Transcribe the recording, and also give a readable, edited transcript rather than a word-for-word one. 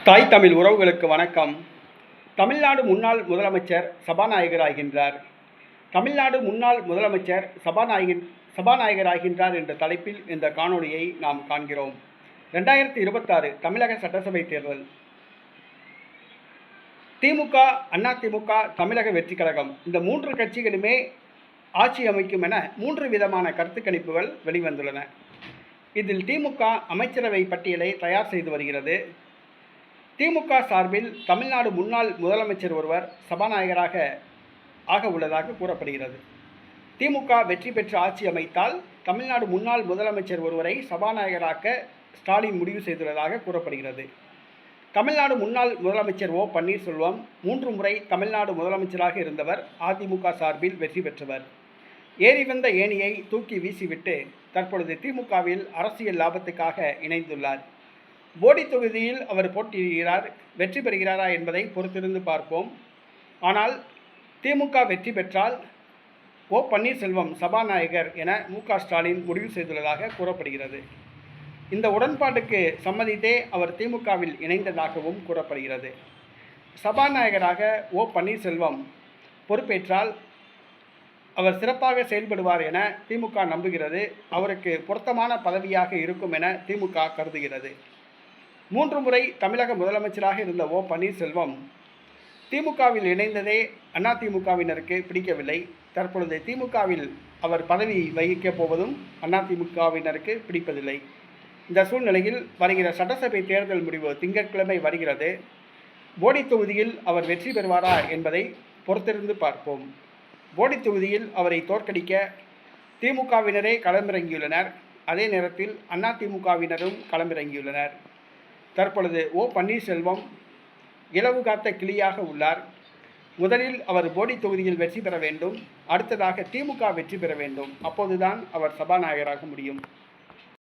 தாய் தமிழ் உறவுகளுக்கு வணக்கம். தமிழ்நாடு முன்னாள் முதலமைச்சர் சபாநாயகராகின்றார். தமிழ்நாடு முன்னாள் முதலமைச்சர் சபாநாயகராகின்றார் என்ற தலைப்பில் இந்த காணொளியை நாம் காண்கிறோம். 2026 தமிழக சட்டசபை தேர்தல். திமுக, அதிமுக, தமிழக வெற்றி கழகம் இந்த 3 கட்சிகளுமே ஆட்சி அமைக்கும் என 3 விதமான கருத்து கணிப்புகள் வெளிவந்துள்ளன. இதில் திமுக அமைச்சரவை பட்டியலை தயார் செய்து வருகிறது. திமுக சார்பில் தமிழ்நாடு முன்னாள் முதலமைச்சர் ஒருவர் சபாநாயகராக ஆக உள்ளதாக கூறப்படுகிறது. திமுக வெற்றி பெற்று ஆட்சி அமைத்தால் தமிழ்நாடு முன்னாள் முதலமைச்சர் ஒருவரை சபாநாயகராக்க ஸ்டாலின் முடிவு செய்துள்ளதாக கூறப்படுகிறது. தமிழ்நாடு முன்னாள் முதலமைச்சர் ஓ பன்னீர்செல்வம் 3 முறை தமிழ்நாடு முதலமைச்சராக இருந்தவர். அதிமுக சார்பில் வெற்றி பெற்றவர். ஏறி வந்த ஏணியை தூக்கி வீசிவிட்டு தற்பொழுது திமுகவில் அரசியல் லாபத்துக்காக இணைந்துள்ளார். போடி தொகுதியில் அவர் போட்டியிடுகிறார். வெற்றி பெறுகிறாரா என்பதை பொறுத்திருந்து பார்ப்போம். ஆனால் திமுக வெற்றி பெற்றால் ஓ பன்னீர்செல்வம் சபாநாயகர் என மு.க. ஸ்டாலின் முடிவு செய்துள்ளதாக கூறப்படுகிறது. இந்த உடன்பாட்டுக்கு சம்மதித்தே அவர் திமுகவில் இணைந்ததாகவும் கூறப்படுகிறது. சபாநாயகராக ஓ பன்னீர்செல்வம் பொறுப்பேற்றால் அவர் சிறப்பாக செயல்படுவார் என திமுக நம்புகிறது. அவருக்கு பொருத்தமான பதவியாக இருக்கும் என திமுக கருதுகிறது. 3 முறை தமிழக முதலமைச்சராக இருந்த ஓ பன்னீர்செல்வம் திமுகவில் இணைந்ததே அதிமுகவினருக்கு பிடிக்கவில்லை. தற்பொழுது திமுகவில் அவர் பதவி வகிக்கப் போவதும் அதிமுகவினருக்கு பிடிப்பதில்லை. இந்த சூழ்நிலையில் வருகிற சட்டசபை தேர்தல் முடிவு திங்கட்கிழமை வருகிறது. போடி தொகுதியில் அவர் வெற்றி பெறுவாரா என்பதை பொறுத்திருந்து பார்ப்போம். போடி தொகுதியில் அவரை தோற்கடிக்க திமுகவினரே களமிறங்கியுள்ளனர். அதே நேரத்தில் அதிமுகவினரும் களமிறங்கியுள்ளனர். தற்பொழுது ஓ பன்னீர்செல்வம் இலவு காத்த கிளியாக உள்ளார். முதலில் அவர் போடி தொகுதியில் வெற்றி பெற வேண்டும். அடுத்ததாக திமுக வெற்றி பெற வேண்டும். அப்போதுதான் அவர் சபாநாயகராக முடியும்.